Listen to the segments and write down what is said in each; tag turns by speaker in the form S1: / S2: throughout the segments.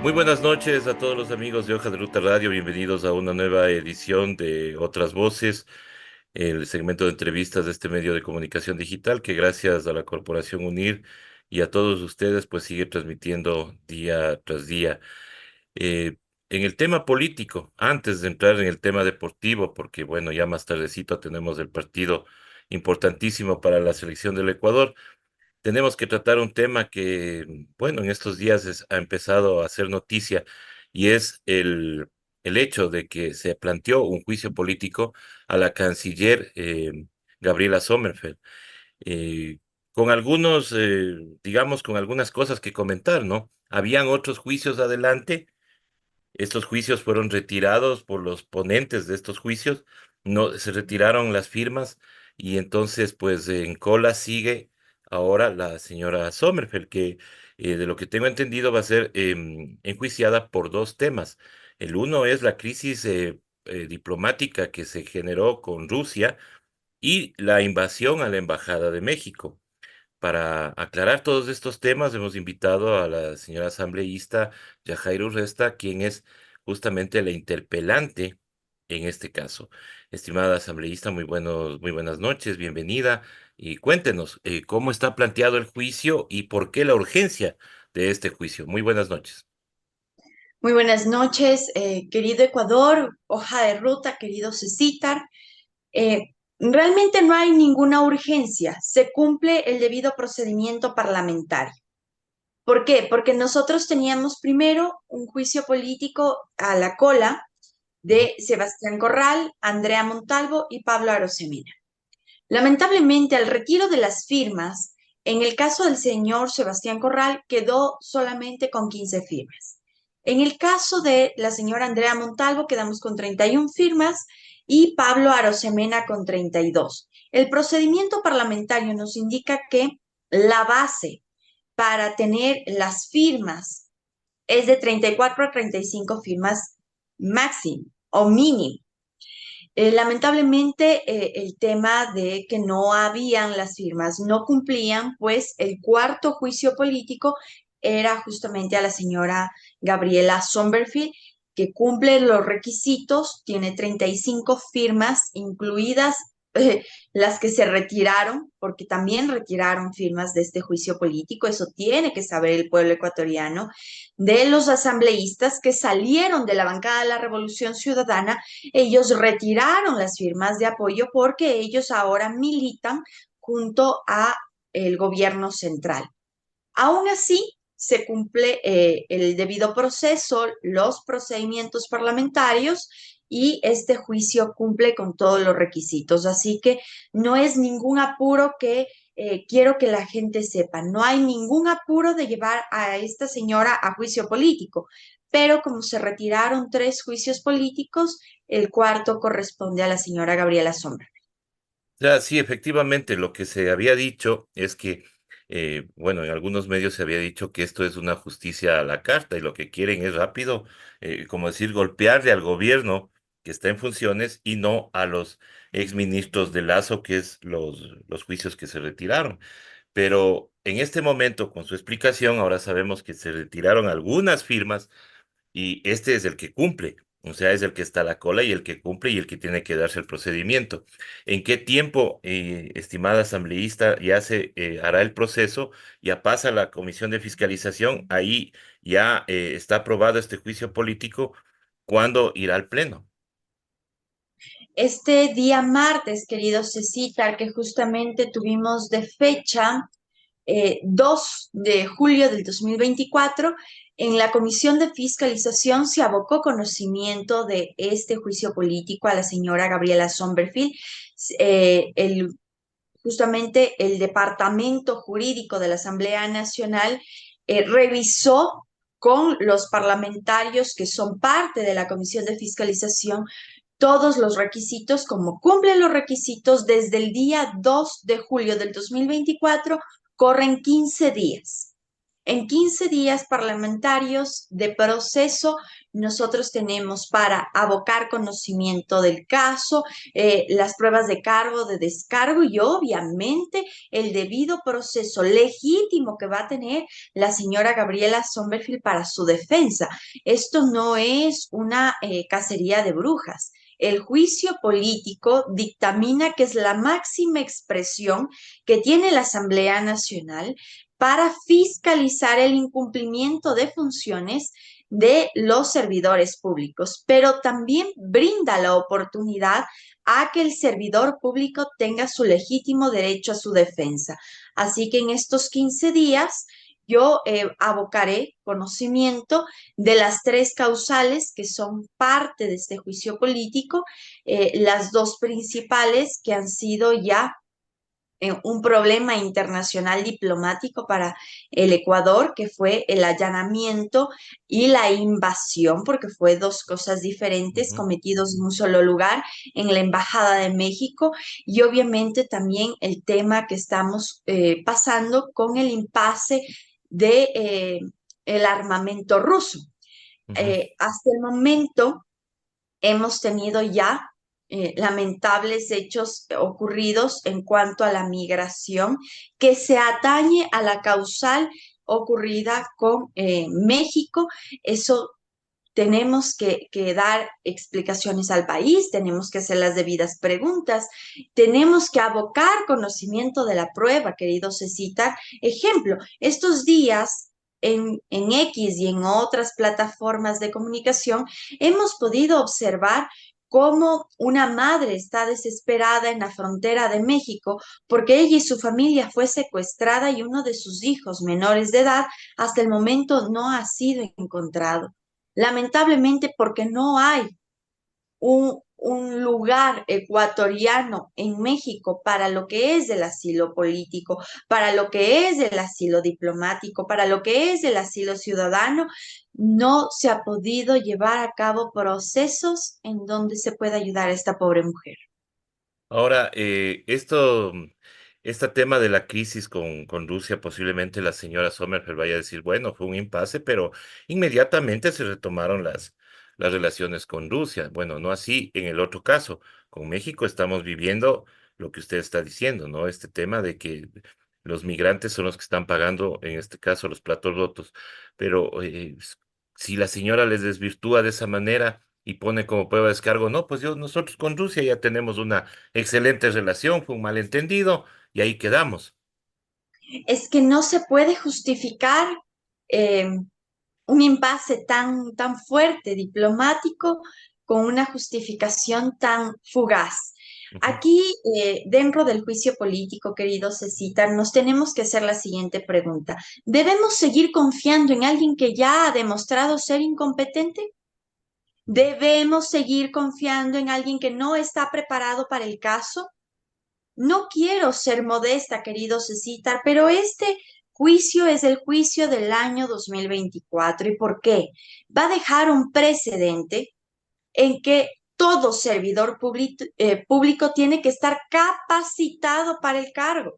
S1: Muy buenas noches a todos los amigos de Hoja de Ruta Radio. Bienvenidos a una nueva edición de Otras Voces, el segmento de entrevistas de este medio de comunicación digital que gracias a la Corporación UNIR y a todos ustedes pues sigue transmitiendo día tras día. Eh, en el tema político, antes de entrar en el tema deportivo, porque bueno, ya más tardecito tenemos el partido importantísimo para la selección del Ecuador. Tenemos que tratar un tema que, bueno, en estos días ha empezado a hacer noticia y es el hecho de que se planteó un juicio político a la canciller Gabriela Sommerfeld, eh, con algunos, digamos, con algunas cosas que comentar, ¿no? Habían otros juicios adelante. Estos juicios fueron retirados por los ponentes de estos juicios, no se retiraron las firmas y entonces pues en cola sigue ahora la señora Sommerfeld, que de lo que tengo entendido va a ser enjuiciada por dos temas. El uno es la crisis diplomática que se generó con Rusia y la invasión a la Embajada de México. Para aclarar todos estos temas, hemos invitado a la señora asambleísta Yajaira Urresta, quien es justamente la interpelante en este caso. Estimada asambleísta, muy buenas noches, bienvenida y cuéntenos cómo está planteado el juicio y por qué la urgencia de este juicio. Muy buenas noches.
S2: Muy buenas noches, querido Ecuador, hoja de ruta, querido Cecitar. Realmente no hay ninguna urgencia, se cumple el debido procedimiento parlamentario. ¿Por qué? Porque nosotros teníamos primero un juicio político a la cola
S1: Ujú.
S2: de Sebastián Corral, Andrea Montalvo y Pablo Arosemena. Lamentablemente, al retiro de las firmas, en el caso del señor Sebastián Corral, quedó solamente con 15 firmas. En el caso de la señora Andrea Montalvo, quedamos con 31 firmas y Pablo Arosemena con 32. El procedimiento parlamentario nos indica que la base para tener las firmas es de 34 a 35 firmas máximo o mínimo. Lamentablemente, el tema de que no habían las firmas, no cumplían, pues el cuarto juicio político era justamente a la señora Gabriela Sommerfield, que cumple los requisitos, tiene 35 firmas, incluidas eh, las que se retiraron, porque también retiraron firmas de este juicio político, eso tiene que saber el pueblo ecuatoriano, de los asambleístas que salieron de la bancada de la Revolución Ciudadana. Ellos retiraron las firmas de apoyo porque ellos ahora militan junto a el gobierno central. Aún así, se cumple el debido proceso, los procedimientos parlamentarios y este juicio cumple con todos los requisitos. Así que no es ningún apuro que quiero que la gente sepa. No hay ningún apuro de llevar a esta señora a juicio político, pero como se retiraron tres juicios políticos, el cuarto corresponde a la señora Gabriela Sombra.
S1: Ya, sí, efectivamente, lo que se había dicho es que, bueno, en algunos medios se había dicho que esto es una justicia a la carta y lo que quieren es rápido, como decir, golpearle al gobierno que está en funciones y no a los exministros de Lazo, que es los juicios que se retiraron. Pero en este momento, con su explicación, ahora sabemos que se retiraron algunas firmas y este es el que cumple, o sea, es el que está a la cola y el que cumple y el que tiene que darse el procedimiento. ¿En qué tiempo, estimada asambleísta, ya se hará el proceso? Ya pasa la comisión de fiscalización, ahí ya está aprobado este juicio político. ¿Cuándo irá al pleno?
S2: Este día martes, querido Cecitar, que justamente tuvimos de fecha 2 de julio del 2024, en la Comisión de Fiscalización se abocó conocimiento de este juicio político a la señora Gabriela Sommerfield. El, justamente el Departamento Jurídico de la Asamblea Nacional revisó con los parlamentarios que son parte de la Comisión de Fiscalización todos los requisitos, como cumplen los requisitos desde el día 2 de julio del 2024, corren 15 días. En 15 días parlamentarios de proceso, nosotros tenemos para abocar conocimiento del caso, las pruebas de cargo, de descargo y obviamente el debido proceso legítimo que va a tener la señora Gabriela Sommerfield para su defensa. Esto no es una cacería de brujas. El juicio político dictamina que es la máxima expresión que tiene la Asamblea Nacional para fiscalizar el incumplimiento de funciones de los servidores públicos, pero también brinda la oportunidad a que el servidor público tenga su legítimo derecho a su defensa. Así que en estos 15 días yo abocaré conocimiento de las tres causales que son parte de este juicio político, las dos principales que han sido ya un problema internacional diplomático para el Ecuador, que fue el allanamiento y la invasión, porque fue dos cosas diferentes
S1: Ujú,
S2: cometidos en un solo lugar, en la Embajada de México, y obviamente también el tema que estamos pasando con el impasse de el armamento ruso.
S1: ujú.
S2: Hasta el momento hemos tenido ya lamentables hechos ocurridos en cuanto a la migración que se atañe a la causal ocurrida con México. Eso tenemos que dar explicaciones al país, tenemos que hacer las debidas preguntas, tenemos que abocar conocimiento de la prueba, querido Cecitar. Ejemplo, estos días en X y en otras plataformas de comunicación hemos podido observar cómo una madre está desesperada en la frontera de México porque ella y su familia fue secuestrada y uno de sus hijos menores de edad hasta el momento no ha sido encontrado. Lamentablemente porque no hay un lugar ecuatoriano en México para lo que es el asilo político, para lo que es el asilo diplomático, para lo que es el asilo ciudadano, no se ha podido llevar a cabo procesos en donde se pueda ayudar a esta pobre mujer.
S1: Ahora, este tema de la crisis con Rusia, posiblemente la señora Sommerfeld vaya a decir, bueno, fue un impasse, pero inmediatamente se retomaron las relaciones con Rusia. Bueno, no así en el otro caso. Con México estamos viviendo lo que usted está diciendo, ¿no? Este tema de que los migrantes son los que están pagando, en este caso, los platos rotos. Pero si la señora les desvirtúa de esa manera y pone como prueba de descargo, no, pues nosotros con Rusia ya tenemos una excelente relación, fue un malentendido y ahí quedamos.
S2: Es que no se puede justificar eh, un impasse tan fuerte diplomático con una justificación tan fugaz.
S1: Ujú.
S2: Aquí, dentro del juicio político, querido Cecita, nos tenemos que hacer la siguiente pregunta. ¿Debemos seguir confiando en alguien que ya ha demostrado ser incompetente? ¿Debemos seguir confiando en alguien que no está preparado para el caso? No quiero ser modesta, querido Cecitar, pero este juicio es el juicio del año 2024. ¿Y por qué? Va a dejar un precedente en que todo servidor público tiene que estar capacitado para el cargo.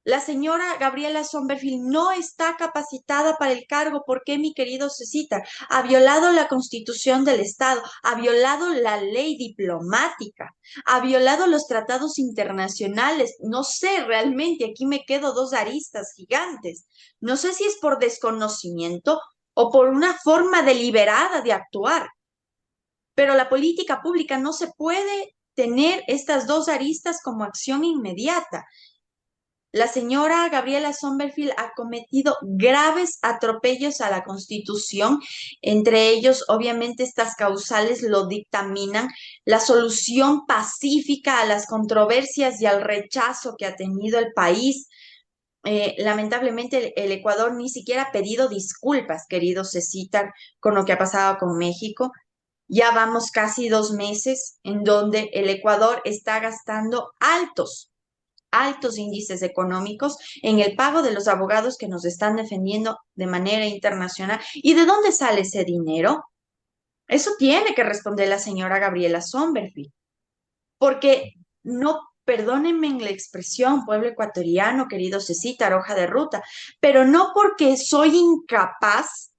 S2: La señora Gabriela Sommerfield no está capacitada para el cargo. ¿Por qué, mi querido Cecita? Ha violado la Constitución del Estado, ha violado la ley diplomática, ha violado los tratados internacionales. No sé, realmente aquí me quedo dos aristas gigantes. No sé si es por desconocimiento o por una forma deliberada de actuar, pero la política pública no se puede tener estas dos aristas como acción inmediata. La señora Gabriela Sommerfield ha cometido graves atropellos a la Constitución, entre ellos, obviamente, estas causales lo dictaminan, la solución pacífica a las controversias y al rechazo que ha tenido el país. Lamentablemente, el Ecuador ni siquiera ha pedido disculpas, querido Cecitar, con lo que ha pasado con México. Ya vamos casi 2 meses en donde el Ecuador está gastando altos índices económicos en el pago de los abogados que nos están defendiendo de manera internacional. ¿Y de dónde sale ese dinero? Eso tiene que responder la señora Gabriela Sommerfield, porque no perdónenme en la expresión, pueblo ecuatoriano, querido Cecita, hoja de ruta, pero no porque soy incapaz,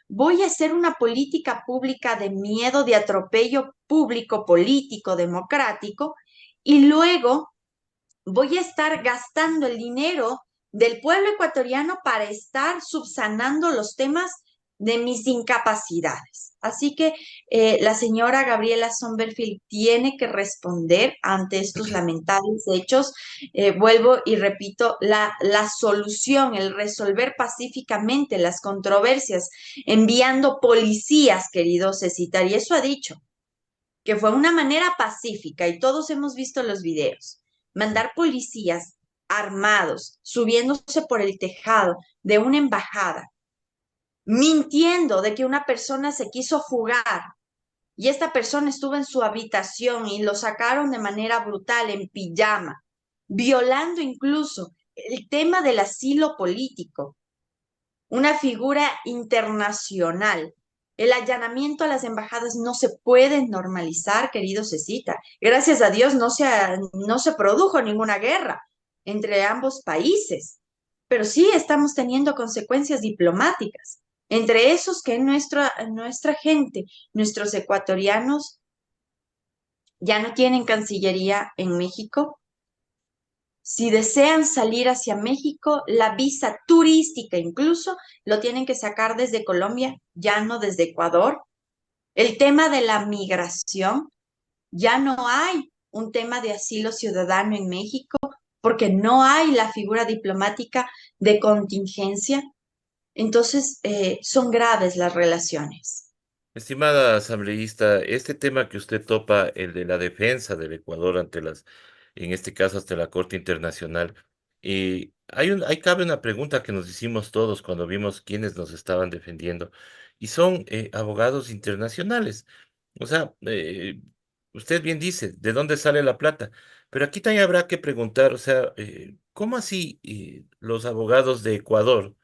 S2: voy a hacer una política pública de miedo, de atropello público, político, democrático, y luego voy a estar gastando el dinero del pueblo ecuatoriano para estar subsanando los temas de mis incapacidades. Así que la señora Gabriela Sommerfield tiene que responder ante estos lamentables hechos. Vuelvo y repito, la solución, el resolver pacíficamente las controversias, enviando policías, querido Cecitar, y eso ha dicho que fue una manera pacífica y todos hemos visto los videos. Mandar policías armados subiéndose por el tejado de una embajada, mintiendo de que una persona se quiso fugar y esta persona estuvo en su habitación y lo sacaron de manera brutal en pijama, violando incluso el tema del asilo político, una figura internacional. El allanamiento a las embajadas no se puede normalizar, querido Cecita. Gracias a Dios no se produjo ninguna guerra entre ambos países, pero sí estamos teniendo consecuencias diplomáticas. Entre esos que nuestra gente, nuestros ecuatorianos, ya no tienen cancillería en México. Si desean salir hacia México, la visa turística incluso lo tienen que sacar desde Colombia, ya no desde Ecuador. El tema de la migración, ya no hay un tema de asilo ciudadano en México porque no hay la figura diplomática de contingencia. Entonces, son graves las relaciones.
S1: Estimada asambleísta, este tema que usted topa, el de la defensa del Ecuador ante en este caso, hasta la Corte Internacional, cabe una pregunta que nos hicimos todos cuando vimos quiénes nos estaban defendiendo, y son abogados internacionales. O sea, usted bien dice, ¿de dónde sale la plata? Pero aquí también habrá que preguntar, o sea, ¿cómo así los abogados de Ecuador,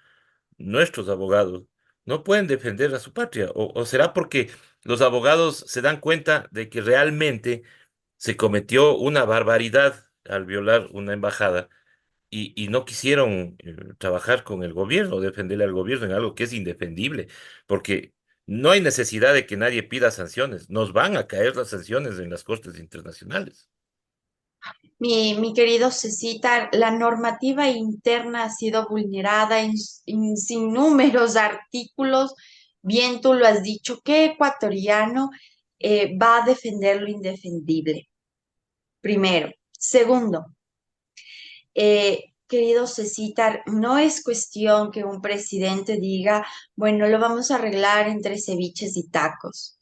S1: nuestros abogados, no pueden defender a su patria? O será porque los abogados se dan cuenta de que realmente se cometió una barbaridad al violar una embajada y no quisieron trabajar con el gobierno, defenderle al gobierno en algo que es indefendible, porque no hay necesidad de que nadie pida sanciones, nos van a caer las sanciones en las cortes internacionales.
S2: Mi querido Cecita, la normativa interna ha sido vulnerada en sin números artículos. Bien, tú lo has dicho, ¿qué ecuatoriano va a defender lo indefendible? Primero. Segundo, querido Cecita, no es cuestión que un presidente diga, bueno, lo vamos a arreglar entre ceviches y tacos.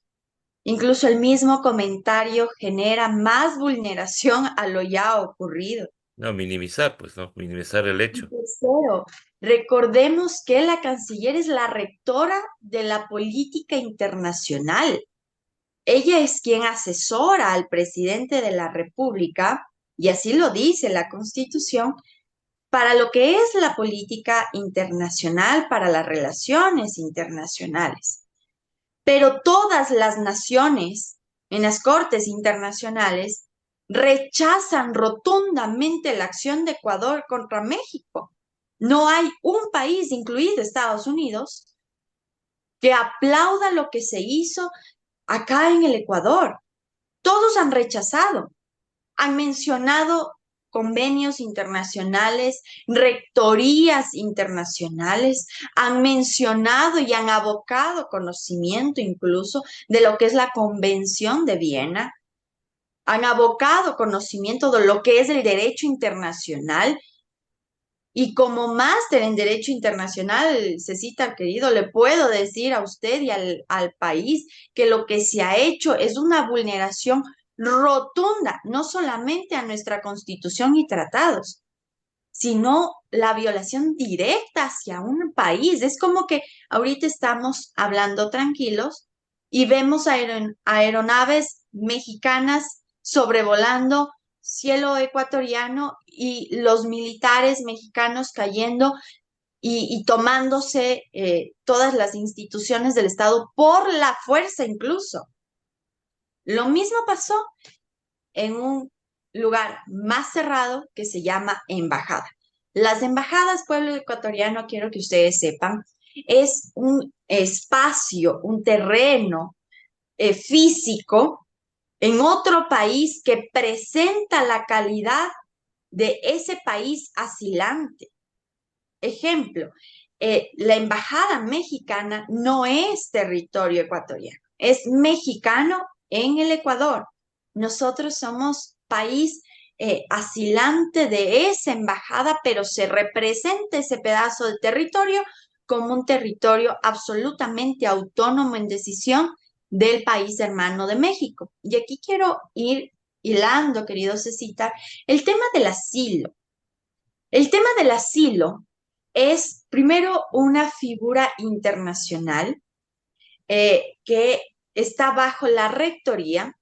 S2: Incluso el mismo comentario genera más vulneración a lo ya ocurrido.
S1: No, minimizar, pues, ¿no? Minimizar el
S2: Y
S1: hecho.
S2: tercero, recordemos que la canciller es la rectora de la política internacional. Ella es quien asesora al presidente de la República, y así lo dice la Constitución, para lo que es la política internacional, para las relaciones internacionales. Pero todas las naciones en las cortes internacionales rechazan rotundamente la acción de Ecuador contra México. No hay un país, incluido Estados Unidos, que aplauda lo que se hizo acá en el Ecuador. Todos han rechazado, han mencionado convenios internacionales, rectorías internacionales, han mencionado y han abocado conocimiento incluso de lo que es la Convención de Viena, han abocado conocimiento de lo que es el derecho internacional. Y como máster en Derecho Internacional, Cecita, querido, le puedo decir a usted y al país que lo que se ha hecho es una vulneración rotunda, no solamente a nuestra Constitución y tratados, sino la violación directa hacia un país. Es como que ahorita estamos hablando tranquilos y vemos aeronaves mexicanas sobrevolando cielo ecuatoriano y los militares mexicanos cayendo y tomándose todas las instituciones del Estado por la fuerza incluso. Lo mismo pasó en un lugar más cerrado que se llama embajada. Las embajadas, pueblo ecuatoriano, quiero que ustedes sepan, es un espacio, un terreno físico en otro país que presenta la calidad de ese país asilante. Ejemplo, la embajada mexicana no es territorio ecuatoriano, es mexicano en el Ecuador. Nosotros somos país asilante de esa embajada, pero se representa ese pedazo de territorio como un territorio absolutamente autónomo en decisión del país hermano de México. Y aquí quiero ir hilando, querido Cecitar, el tema del asilo. El tema del asilo es primero una figura internacional que está bajo la rectoría,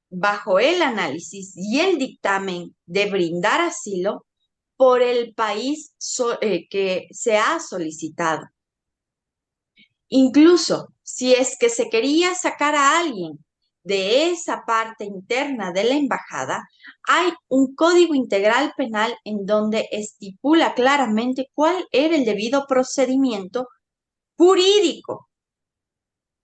S2: bajo el análisis y el dictamen de brindar asilo por el país que se ha solicitado. Incluso si es que se quería sacar a alguien de esa parte interna de la embajada, hay un código integral penal en donde estipula claramente cuál era el debido procedimiento jurídico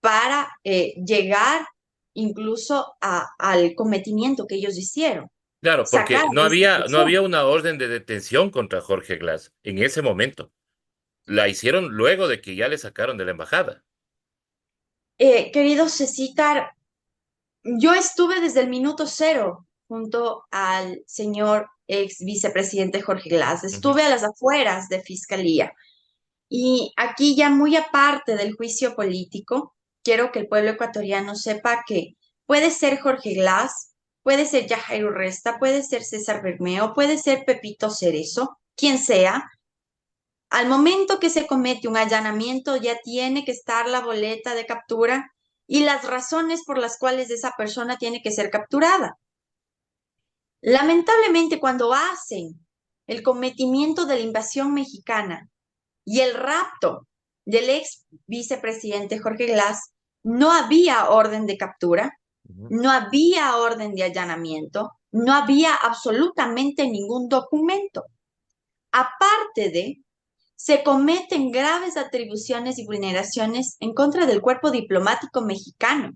S2: para llegar incluso al cometimiento que ellos hicieron,
S1: Claro,
S2: sacar
S1: porque
S2: a esa
S1: no había
S2: persona.
S1: una orden de detención contra Jorge Glass en ese momento. La hicieron luego de que ya le sacaron de la embajada.
S2: Querido Cecitar, yo estuve desde el minuto cero junto al señor ex vicepresidente Jorge Glass.
S1: Ujú,
S2: Estuve a las afueras de fiscalía. Y aquí ya muy aparte del juicio político, quiero que el pueblo ecuatoriano sepa que puede ser Jorge Glass, puede ser Yajairo Resta, puede ser César Bermeo, puede ser Pepito Cerezo, quien sea. Al momento que se comete un allanamiento ya tiene que estar la boleta de captura y las razones por las cuales esa persona tiene que ser capturada. Lamentablemente, cuando hacen el cometimiento de la invasión mexicana y el rapto del ex vicepresidente Jorge Glass, no había orden de captura,
S1: ujú.
S2: no había orden de allanamiento, no había absolutamente ningún documento. Aparte de, se cometen graves atribuciones y vulneraciones en contra del cuerpo diplomático mexicano,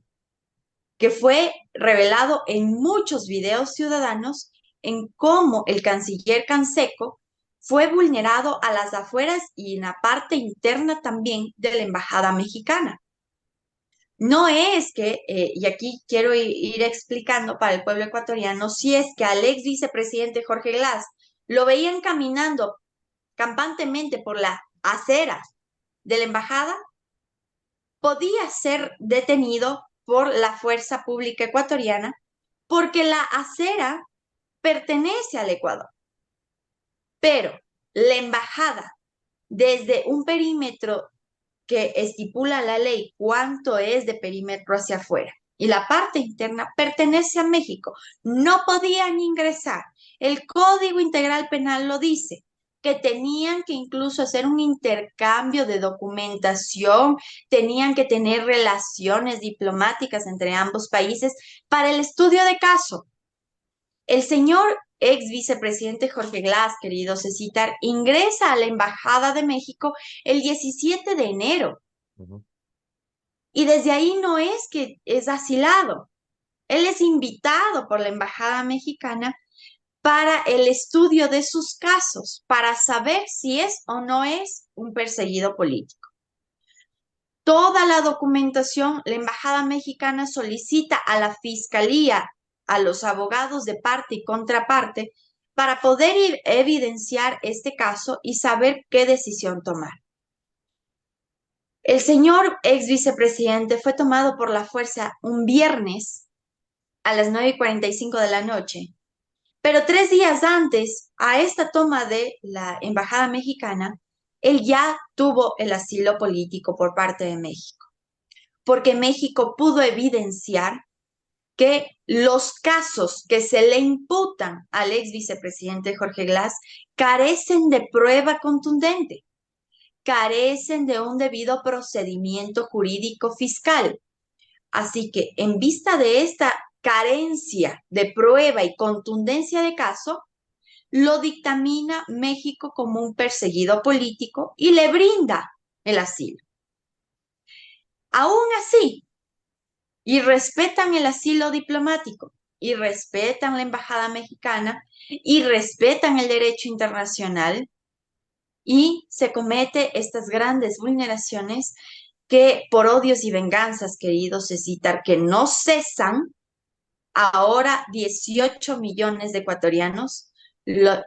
S2: que fue revelado en muchos videos ciudadanos en cómo el canciller Canseco fue vulnerado a las afueras y en la parte interna también de la embajada mexicana. No es que, y aquí quiero ir explicando para el pueblo ecuatoriano, si es que al ex vicepresidente Jorge Glass lo veían caminando campantemente por la acera de la embajada, podía ser detenido por la fuerza pública ecuatoriana porque la acera pertenece al Ecuador. Pero la embajada, desde un perímetro que estipula la ley cuánto es de perímetro hacia afuera y la parte interna pertenece a México, no podían ingresar. El Código Integral Penal lo dice, que tenían que incluso hacer un intercambio de documentación, tenían que tener relaciones diplomáticas entre ambos países para el estudio de caso. El señor ex vicepresidente Jorge Glass, querido Cecitar, ingresa a la Embajada de México el 17 de enero
S1: Ujú.
S2: y desde ahí no es que es asilado. Él es invitado por la Embajada Mexicana para el estudio de sus casos, para saber si es o no es un perseguido político. Toda la documentación, la Embajada Mexicana solicita a la Fiscalía, a los abogados de parte y contraparte, para poder evidenciar este caso y saber qué decisión tomar. El señor ex vicepresidente fue tomado por la fuerza un viernes a las 9:45 de la noche, pero 3 días antes a esta toma de la Embajada Mexicana, él ya tuvo el asilo político por parte de México, porque México pudo evidenciar que los casos que se le imputan al ex vicepresidente Jorge Glass carecen de prueba contundente, carecen de un debido procedimiento jurídico fiscal. Así que en vista de esta carencia de prueba y contundencia de caso, lo dictamina México como un perseguido político y le brinda el asilo. Aún así, y respetan el asilo diplomático, y respetan la embajada mexicana, y respetan el derecho internacional, y se comete estas grandes vulneraciones que por odios y venganzas, queridos citar, que no cesan. Ahora 18 millones de ecuatorianos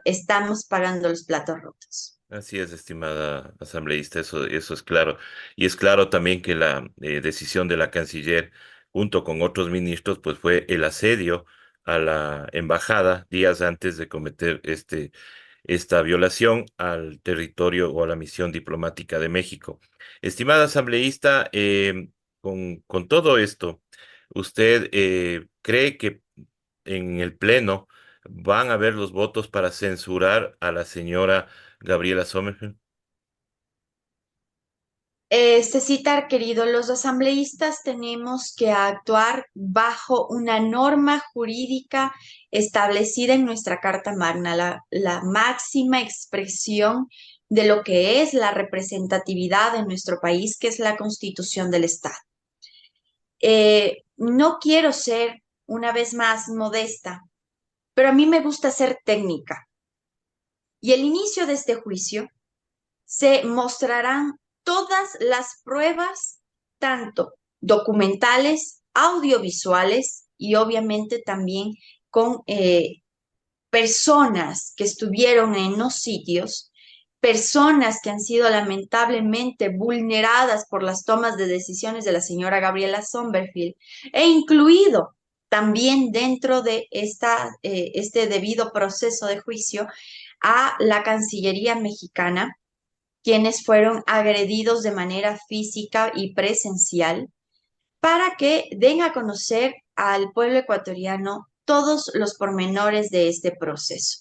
S2: estamos pagando los platos rotos.
S1: Así es, estimada asambleísta, eso es claro. Y es claro también que la decisión de la canciller, junto con otros ministros, pues fue el asedio a la embajada días antes de cometer esta violación al territorio o a la misión diplomática de México. Estimada asambleísta, con todo esto, ¿usted cree que en el Pleno van a haber los votos para censurar a la señora Gabriela Sommerfeld?
S2: Citar, querido, los asambleístas tenemos que actuar bajo una norma jurídica establecida en nuestra Carta Magna, la máxima expresión de lo que es la representatividad en nuestro país, que es la Constitución del Estado. No quiero ser una vez más modesta, pero a mí me gusta ser técnica. Y el inicio de este juicio se mostrarán todas las pruebas, tanto documentales, audiovisuales y obviamente también con personas que estuvieron en los sitios, personas que han sido lamentablemente vulneradas por las tomas de decisiones de la señora Gabriela Sommerfield, e incluido también dentro de este debido proceso de juicio a la Cancillería mexicana, quienes fueron agredidos de manera física y presencial, para que den a conocer al pueblo ecuatoriano todos los pormenores de este proceso.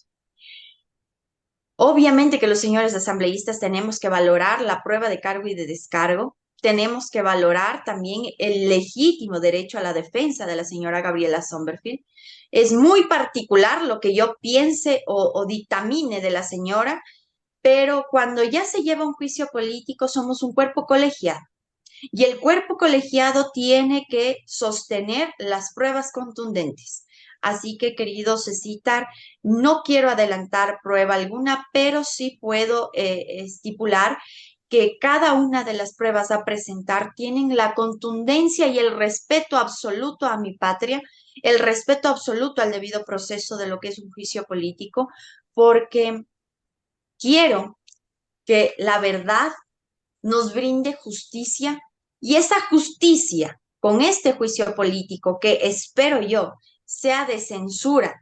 S2: Obviamente que los señores asambleístas tenemos que valorar la prueba de cargo y de descargo, tenemos que valorar también el legítimo derecho a la defensa de la señora Gabriela Sommerfield. Es muy particular lo que yo piense o dictamine de la señora, pero cuando ya se lleva un juicio político somos un cuerpo colegiado y el cuerpo colegiado tiene que sostener las pruebas contundentes. Así que, querido Cecitar, no quiero adelantar prueba alguna, pero sí puedo estipular que cada una de las pruebas a presentar tienen la contundencia y el respeto absoluto a mi patria, el respeto absoluto al debido proceso de lo que es un juicio político, porque quiero que la verdad nos brinde justicia y esa justicia con este juicio político que espero yo sea de censura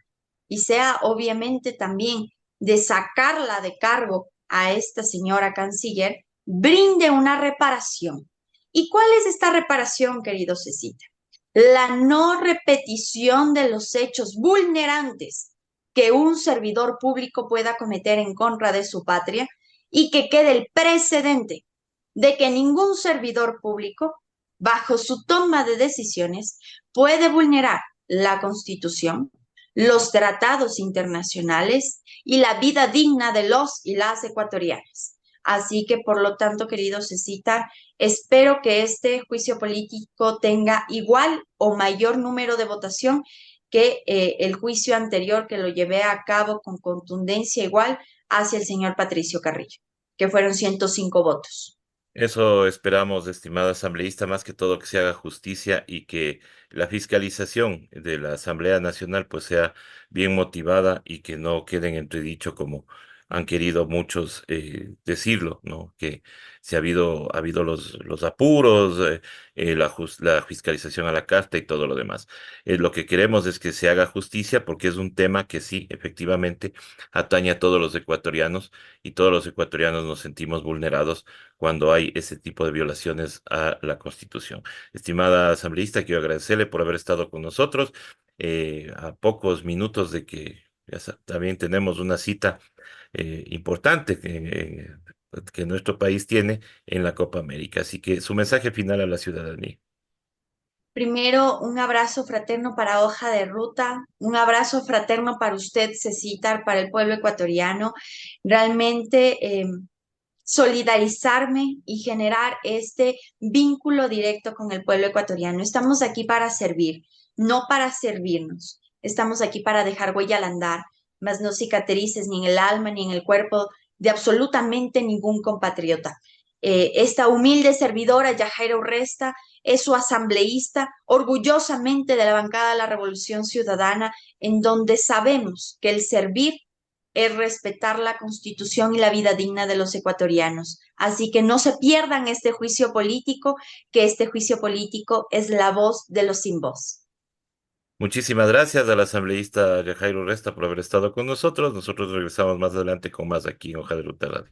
S2: y sea obviamente también de sacarla de cargo a esta señora canciller, brinde una reparación. ¿Y cuál es esta reparación, querido Cecita? La no repetición de los hechos vulnerantes que un servidor público pueda cometer en contra de su patria y que quede el precedente de que ningún servidor público, bajo su toma de decisiones, puede vulnerar la Constitución, los tratados internacionales y la vida digna de los y las ecuatorianas. Así que, por lo tanto, querido Cecita, espero que este juicio político tenga igual o mayor número de votación que el juicio anterior que lo llevé a cabo con contundencia igual hacia el señor Patricio Carrillo, que fueron 105 votos.
S1: Eso esperamos, estimada asambleísta, más que todo que se haga justicia y que la fiscalización de la Asamblea Nacional pues sea bien motivada y que no quede en entredicho como han querido muchos decirlo, ¿no? Que se ha habido los apuros, la fiscalización a la carta y todo lo demás. Lo que queremos es que se haga justicia porque es un tema que sí, efectivamente, atañe a todos los ecuatorianos y todos los ecuatorianos nos sentimos vulnerados cuando hay ese tipo de violaciones a la Constitución. Estimada asambleísta, quiero agradecerle por haber estado con nosotros a pocos minutos de que también tenemos una cita importante que nuestro país tiene en la Copa América. Así que su mensaje final a la ciudadanía.
S2: Primero, un abrazo fraterno para Hoja de Ruta, un abrazo fraterno para usted, Cecitar, para el pueblo ecuatoriano. Realmente solidarizarme y generar este vínculo directo con el pueblo ecuatoriano. Estamos aquí para servir, no para servirnos. Estamos aquí para dejar huella al andar, mas no cicatrices ni en el alma ni en el cuerpo de absolutamente ningún compatriota. Esta humilde servidora, Yajaira Urresta, es su asambleísta, orgullosamente de la bancada de la Revolución Ciudadana, en donde sabemos que el servir es respetar la Constitución y la vida digna de los ecuatorianos. Así que no se pierdan este juicio político, que este juicio político es la voz de los sin voz.
S1: Muchísimas gracias al asambleísta Jairo Resta por haber estado con nosotros. Nosotros regresamos más adelante con más aquí en Hoja de Ruta Radio.